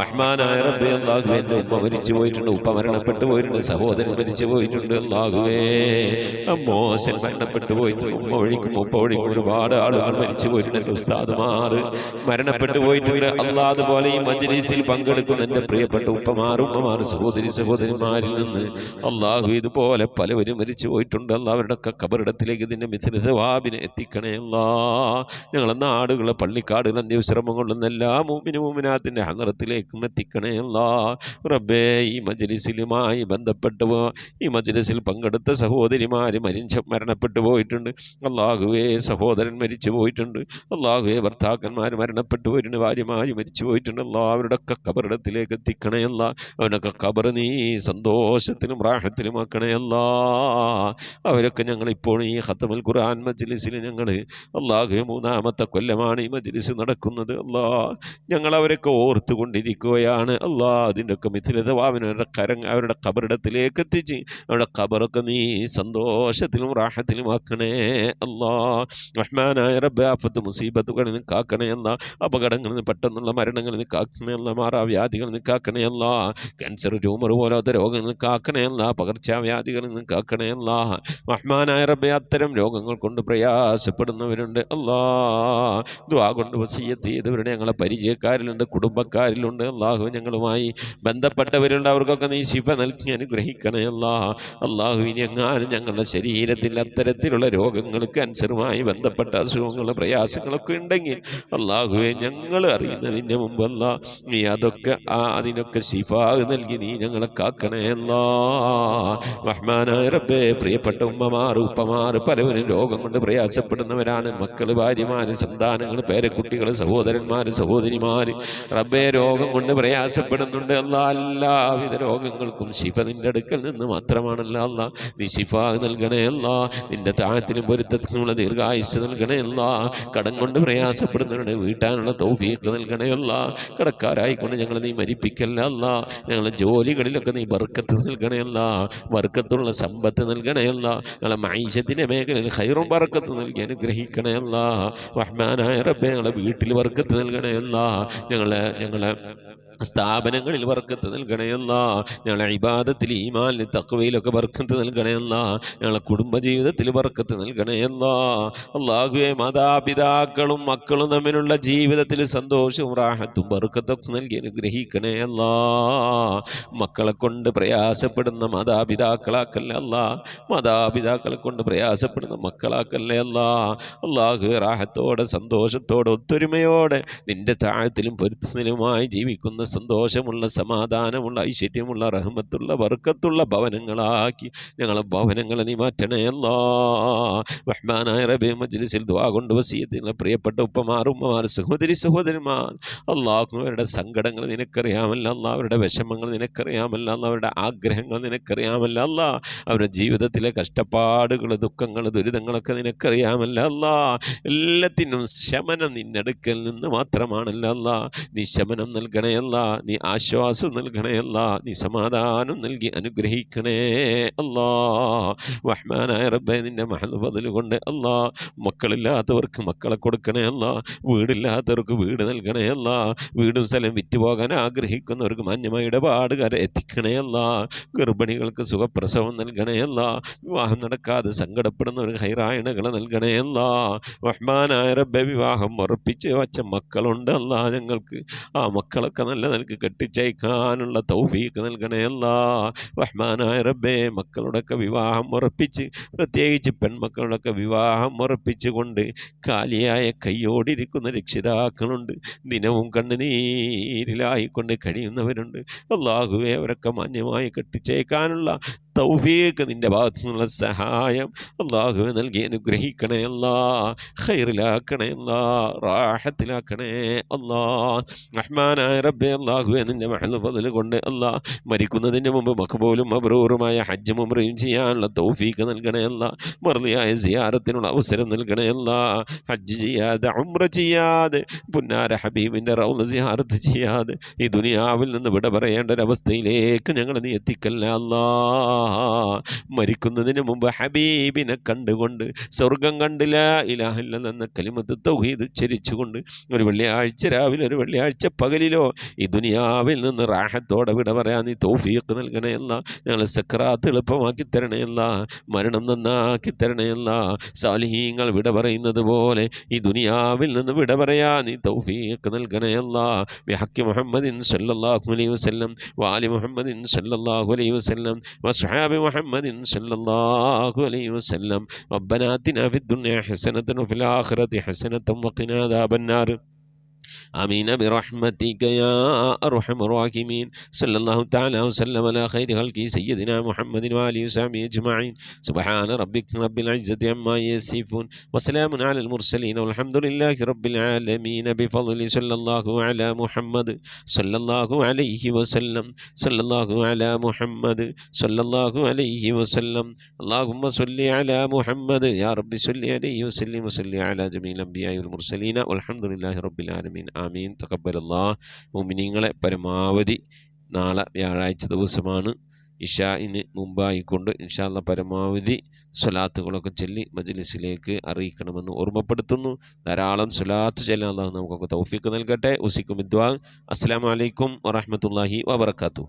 റഹ്മാനായ റബ്ബേ, അല്ലാഹുവേ, എൻ്റെ ഉമ്മ മരിച്ചു പോയിട്ടുണ്ട്, ഉപ്പ മരണപ്പെട്ടു പോയിട്ടുണ്ട്, സഹോദരൻ മരിച്ചു പോയിട്ടുണ്ട്. അല്ലാഹുവേ, മോശൻ മരണപ്പെട്ടു പോയിട്ടുണ്ട്, ഉമ്മ വഴിക്കും ഉപ്പ വഴിക്കും ഒരുപാട് ആളുകൾ മരിച്ചു പോയിട്ടുണ്ട്. ഉസ്താദുമാർ മരണപ്പെട്ടു പോയിട്ടുണ്ട്. അല്ലാ, അതുപോലെ ഈ മജ്‌ലിസിൽ പങ്കെടുക്കുന്ന എൻ്റെ പ്രിയപ്പെട്ട ഉപ്പമാർ, ഉമ്മമാർ, സഹോദരിമാരിൽ നിന്ന് അല്ലാഹു ഇതുപോലെ പലവരും മരിച്ചു പോയിട്ടുണ്ട്. അല്ലാ, അവരുടെയൊക്കെ ഖബറിടത്തിലേക്ക് ഇതിൻ്റെ മിഥ്ല സവാബിനെ എത്തിക്കണേ അല്ലാ. ഞങ്ങളെ നാടുകളെ, പള്ളിക്കാടുകൾ, അന്ത്യവിശ്രമം കൊള്ളുന്ന എല്ലാ മുഅ്മിനാത്തിൻ്റെ ഹദ്റത്തിലേക്കും എത്തിക്കണേ അല്ലാ. റബ്ബേ, ഈ മജ്‌ലിസിലുമായി ബന്ധപ്പെട്ട ഈ മജ്‌ലിസിൽ പങ്കെടുത്ത സഹോദരിമാർ മരണപ്പെട്ടു പോയിട്ടുണ്ട്. അല്ലാഹുവേ, സഹോദരൻ മരിച്ചു പോയിട്ടുണ്ട്. അല്ലാഹുവേ, ഭർത്താക്കന്മാർ മരണപ്പെട്ടു പോയിട്ടുണ്ട്, ഭാര്യമാർ മരിച്ചു പോയിട്ടുണ്ട്. അല്ലാ, അവരുടെയൊക്കെ ഖബറിടത്തിലേക്ക് എത്തിക്കണേ അല്ലാ. അവനൊക്കെ ഖബർ നീ സന്തോഷത്തിലും റാഹത്തിലും ആക്കണേ അല്ലാ. അവരൊക്കെ ഞങ്ങളിപ്പോൾ ഈ ഖത്മുൽ ഖുർആൻ മജ്‌ലിസിൽ ഞങ്ങൾ അല്ലാഹുവേ, 3-ാമത്തെ കൊല്ലമാണ് ഈ മജ്‌ലിസ് നടക്കുന്നത്. അല്ലാ, ഞങ്ങൾ അവരൊക്കെ ഓർത്തുകൊണ്ടിരിക്കുകയാണ്. അല്ലാ, അതിൻ്റെയൊക്കെ മിഥിലതവാവിന് അവരുടെ ഖബറിടത്തിലേക്ക് എത്തിച്ച് അവരുടെ ഖബറൊക്കെ നീ സന്തോഷത്തിലും റാഹത്തിലും ആക്കണേ അല്ലാ. റഹ്മാനായ റബ്ബേ, ആഫത്ത് മുസീബത്തുകളിൽ നിന്ന് കാക്കണേ അല്ലാ. അപകടങ്ങളിൽ നിന്ന്, പെട്ടെന്നുള്ള മരണങ്ങളിൽ നിന്ന് കാക്കണേ അല്ലാ. മാറാവ്യാധികളിൽ നിന്ന് കാക്കണേ അല്ലാ. ക്യാൻസർ, ട്യൂമർ പോലത്തെ രോഗങ്ങളിൽ നിന്ന് കാക്കണേ അല്ലാ. പകർച്ചവ്യാധികളിൽ നിന്ന് കാക്കണേ അല്ലാ. റഹ്മാനായ റബ്ബേ, അത്തരം രോഗങ്ങൾ കൊണ്ട് പ്രയാസപ്പെടുന്നവരുണ്ട്. അല്ലാ, ദുആ കൊണ്ട് വസിയ്യത്ത് ചെയ്തവരുടെ ഞങ്ങളെ പരിചയക്കാരിലുണ്ട്, കുടുംബക്കാരിലുണ്ട്. അല്ലാഹു, ഞങ്ങളുമായി ബന്ധപ്പെട്ടവരുണ്ട്. അവർക്കൊക്കെ നീ ശിഫ നൽകി അനുഗ്രഹിക്കണേ അല്ലാ. അല്ലാഹു, ഇനി എങ്ങാനും ഞങ്ങളുടെ ശരീരത്തിൽ അത്തരത്തിലുള്ള രോഗങ്ങൾ, ക്യാൻസറുമായി ബന്ധപ്പെട്ട അസുഖങ്ങൾ, പ്രയാസങ്ങളൊക്കെ ഉണ്ടെങ്കിൽ അല്ലാഹുവേ, ഞങ്ങൾ അറിയുന്നതിൻ്റെ മുമ്പല്ല നീ അതൊക്കെ അതിനൊക്കെ ശിഫാ നൽകി നീ ഞങ്ങളെ കാക്കണേ അല്ലാ. റഹ്മാനായ റബ്ബേ, പ്രിയപ്പെട്ട ഉമ്മമാർ, ഉപ്പമാർ പലവരും രോഗം കൊണ്ട് പ്രയാസപ്പെടുന്നവരാണ്. മക്കൾ, ഭാര്യമാർ, സന്താനങ്ങൾ, പേരക്കുട്ടികൾ, സഹോദരന്മാർ, സഹോദരിമാർ റബ്ബേ, രോഗം കൊണ്ട് പ്രയാസപ്പെടുന്നുണ്ട്. അല്ലാ, എല്ലാവിധ രോഗങ്ങൾക്കും ശിഫ നിന്റെ അടുക്കൽ നിന്ന് മാത്രമാണല്ലോ. അല്ലാ, നീ ശിഫ നൽകണേ അല്ലാ. നിന്റെ താഴത്തിനും പൊരുത്തത്തിനുമുള്ള ദീർഘായുസ് നൽകണേ അല്ലാ. കടം കൊണ്ട് പ്രയാസപ്പെടുന്നവരുടെ വീട്ടാനുള്ള തൗഫീഖ് നൽകണേ അല്ലാ. കടക്കാരായിക്കൊണ്ട് ഞങ്ങൾ നീ മരിപ്പിക്കല്ല അല്ലാ. ഞങ്ങളുടെ ജോലികളിലൊക്കെ നീ ബർക്കത്ത് നൽകണേ അല്ലാ. ബർക്കത്തുള്ള സമ്പത്ത് നൽകണേ അല്ലാ. ഞങ്ങളെ മൈശത്തിൻ്റെ മേഖലയിൽ ഖൈറും ബർക്കത്ത് നൽകി അനുഗ്രഹിക്കണേ അല്ലാ. റഹ്മാനായ റബ്ബേ, ഞങ്ങളെ വീട്ടിൽ ബർക്കത്ത് നൽകണേ അല്ലാ. ഞങ്ങളെ സ്ഥാപനങ്ങളിൽ ബർക്കത്ത് നൽകണേ അല്ലാ. ഞങ്ങളെ ഇബാദത്തിൽ, ഈമാനിൽ, തഖ്വയിലൊക്കെ ബർക്കത്ത് നൽകണേ അല്ലാ. ഞങ്ങളെ കുടുംബജീവിതത്തിൽ ബർക്കത്ത് നൽകണേ അല്ലാ. അല്ലാഹുവേ, മാതാപിതാക്കളും മക്കളും തമ്മിലുള്ള ജീവിതത്തിൽ സന്തോഷവും റാഹത്തും ബർക്കത്തൊക്കെ നൽകി അനുഗ്രഹിക്കണേ അല്ലാ. മക്കളെ കൊണ്ട് പ്രയാസപ്പെടുന്ന മാതാപിതാക്കളാക്കല്ലേ അല്ലാ. മാതാപിതാക്കളെ കൊണ്ട് പ്രയാസപ്പെടുന്ന മക്കളാക്കല്ലേ അല്ലാ. അല്ലാഹുവേ, റാഹത്തോടെ, സന്തോഷത്തോടെ, ഒത്തൊരുമയോടെ നിന്റെ താഴത്തിലും പൊരുത്തത്തിലുമായി ജീവിക്കുന്ന സന്തോഷമുള്ള, സമാധാനമുള്ള, ഐശ്വര്യമുള്ള, റഹ്മത്തുള്ള, ബർക്കത്തുള്ള ഭവനങ്ങളാക്കി ഞങ്ങളെ ഭവനങ്ങളെ നീ മാറ്റണേ അല്ലാ. റഹ്മാനായ റബ്ബേ, മജ്‌ലിസിൽ ദുആ കൊണ്ട് വസിയത്തുള്ള പ്രിയപ്പെട്ട ഉപ്പമാർ, ഉമ്മമാർ, സഹോദരന്മാർ അല്ലാഹു, അവരുടെ സങ്കടങ്ങൾ നിനക്കറിയാമല്ല അല്ലാ. അവരുടെ വിഷമങ്ങൾ നിനക്കറിയാമല്ല അല്ലാ. അവരുടെ ആഗ്രഹങ്ങൾ നിനക്കറിയാമല്ല അല്ലാ. അവരുടെ ജീവിതത്തിലെ കഷ്ടപ്പാടുകൾ, ദുഃഖങ്ങൾ, ദുരിതങ്ങളൊക്കെ നിനക്കറിയാമല്ല അല്ലാ. എല്ലാത്തിനും ശമനം നിന്നടുക്കൽ നിന്ന് മാത്രമാണല്ലോ അല്ലാ. നീ ശമനം നൽകണേ അല്ലാ. നീ ആശ്വാസം നൽകണേ അല്ലാ. നീ സമാധാനം നൽകി അനുഗ്രഹിക്കണേ അല്ലാ. റഹ്മാനായ റബ്ബേ, നിന്റെ മഹൽ ഫദ്ൽ കൊണ്ട് അല്ലാ, മക്കളില്ലാത്തവർക്ക് മക്കളെ കൊടുക്കണേ അല്ലാ. വീടില്ലാത്തവർക്ക് വീട് നൽകണേ അല്ലാ. വീടും സ്ഥലം വിറ്റുപോകാൻ ആഗ്രഹിക്കുന്നവർക്ക് മാന്യമായ ഇടപാടുകാരെ എത്തിക്കണേ അല്ലാ. ഗർഭിണികൾക്ക് സുഖപ്രസവം നൽകണേ അല്ലാ. വിവാഹം നടക്കാതെ സങ്കടപ്പെടുന്നവർക്ക് ഹൈറായണകളെ നൽകണേ അല്ലാ. റഹ്മാനായ റബ്ബേ, വിവാഹം ഉറപ്പിച്ച് വച്ച മക്കളുണ്ട് അല്ലാ. ഞങ്ങൾക്ക് ആ മക്കളൊക്കെ നല്ല നിലക്ക് കെട്ടിച്ചയക്കാനുള്ള തൗഫീഖ് നൽകണേ അല്ലാ. റഹ്മാനായ റബ്ബേ, മക്കളുടെയൊക്കെ വിവാഹം ഉറപ്പിച്ച് ഉറപ്പിച്ച്, പ്രത്യേകിച്ച് പെൺമക്കളൊക്കെ വിവാഹം ഉറപ്പിച്ചുകൊണ്ട് കാലിയായ കൈയോടിരിക്കുന്ന രക്ഷിതാക്കളുണ്ട്. ദിനവും കണ്ണുനീരിലായിക്കൊണ്ട് കഴിയുന്നവരുണ്ട്. അല്ലാഹുവേ, അവരൊക്കെ മാന്യമായി കെട്ടിച്ചേക്കാനുള്ള തൗഫീഖ് നിൻ്റെ ഭാഗത്തു നിന്നുള്ള സഹായം അല്ലാഹുവേ നൽകി അനുഗ്രഹിക്കണേ അല്ലാ, ഖൈറിലാക്കണേ അല്ലാ, റാഹത്തിലാക്കണേ അല്ലാ. റഹ്മാനായ റബ്ബേ അല്ലാഹുവേ, നിൻ്റെ മഹൽ ഫദ്ൽ കൊണ്ട് അല്ലാ മരിക്കുന്നതിന് മുമ്പ് മഖ്ബൂലും മബ്റൂറുമായ ഹജ്ജും ഉംറയും ചെയ്യാനുള്ള തൗഫീഖ് നൽകണേ അല്ലാ. മർദിയായ സിയാറത്തിനുള്ള അവസരം നൽകണേ അല്ലാ. ഹജ്ജ് ചെയ്യാതെ ഉംറ ചെയ്യാതെ പുന്നാര ഹബീബിൻ്റെ റൗള സിയാറത്ത് ചെയ്യാതെ ഈ ദുനിയാവിൽ നിന്ന് വിട പറയേണ്ട ഒരവസ്ഥയിലേക്ക് ഞങ്ങൾ നീ എത്തിക്കല്ല അല്ലാ. മരിക്കുന്നതിന് മുമ്പ് ഹബീബിനെ കണ്ടുകൊണ്ട് സ്വർഗം കണ്ട് ലാ ഇലാഹ ഇല്ലല്ലാഹ് എന്ന കലിമത്ത് തൗഹീദ് ഉച്ചരിച്ചുകൊണ്ട് ഒരു വെള്ളിയാഴ്ച രാവിലെ ഒരു വെള്ളിയാഴ്ച പകലിലോ ഈ ദുനിയാവിൽ നിന്ന് റാഹത്തോടെ വിട പറയാൻ നീ തൗഫീഖ് നൽകണയല്ല. ഞങ്ങൾ സക്രാത്ത് എളുപ്പമാക്കി തരണയല്ല, മരണം നന്നാക്കി തരണയല്ല. സാലിഹീങ്ങൾ വിട പറയുന്നത് പോലെ ഈ ദുനിയാവിൽ നിന്ന് വിട പറയാൻ നീ തൗഫീഖ് നൽകണയല്ല. ബിഹഖി മുഹമ്മദിൻ സല്ലല്ലാഹു അലൈഹി വസല്ലം വആലി മുഹമ്മദിൻ സല്ലല്ലാഹു അലൈഹി വസല്ലം വഅസ്ഹാബി മുഹമ്മദിൻ സല്ലല്ലാഹു അലൈഹി വസല്ലം. റബ്ബനാ ആതിനാ ഫിദ്ദുനിയ ഹസനതൻ വഫിൽ ആഖിറതി ഹസനതൻ വഖിനാ അദാബന്നാർ. آمين برحمتك يا أرحم الراحمين. صلى الله تعالى وسلم على خير خلقه سيدنا محمد وآله وصحبه أجمعين. سبحان ربك رب العزة عما يصفون وسلام على المرسلين والحمد لله رب العالمين. بفضل صلى الله على محمد صلى الله عليه وسلم. صلى الله على محمد صلى الله عليه وسلم. اللهم صل على محمد يا رب صل عليه وسلم وصل على جميع الأنبياء والمرسلين والحمد لله رب العالمين. ആമീൻ. തഖബ്ബലല്ലാഹ്. മുഅ്മിനീങ്ങളെ, പരമാവധി നാളെ വ്യാഴാഴ്ച ദിവസമാണ്. ഇശാഇന് മുമ്പായിക്കൊണ്ട് ഇൻഷാ അല്ലാഹ് പരമാവധി സ്വലാത്തുകളൊക്കെ ചൊല്ലി മജ്ലിസിലേക്ക് അറിയിക്കണമെന്ന് ഓർമ്മപ്പെടുത്തുന്നു. ധാരാളം സ്വലാത്ത് ചൊല്ലാൻ അല്ലാഹു നമുക്കൊക്കെ തൗഫീഖ് നൽകട്ടെ. ഉസിക്കും ദുആ. അസ്സലാമു അലൈക്കും വറഹ്മത്തുള്ളാഹി വബറകാതുഹു.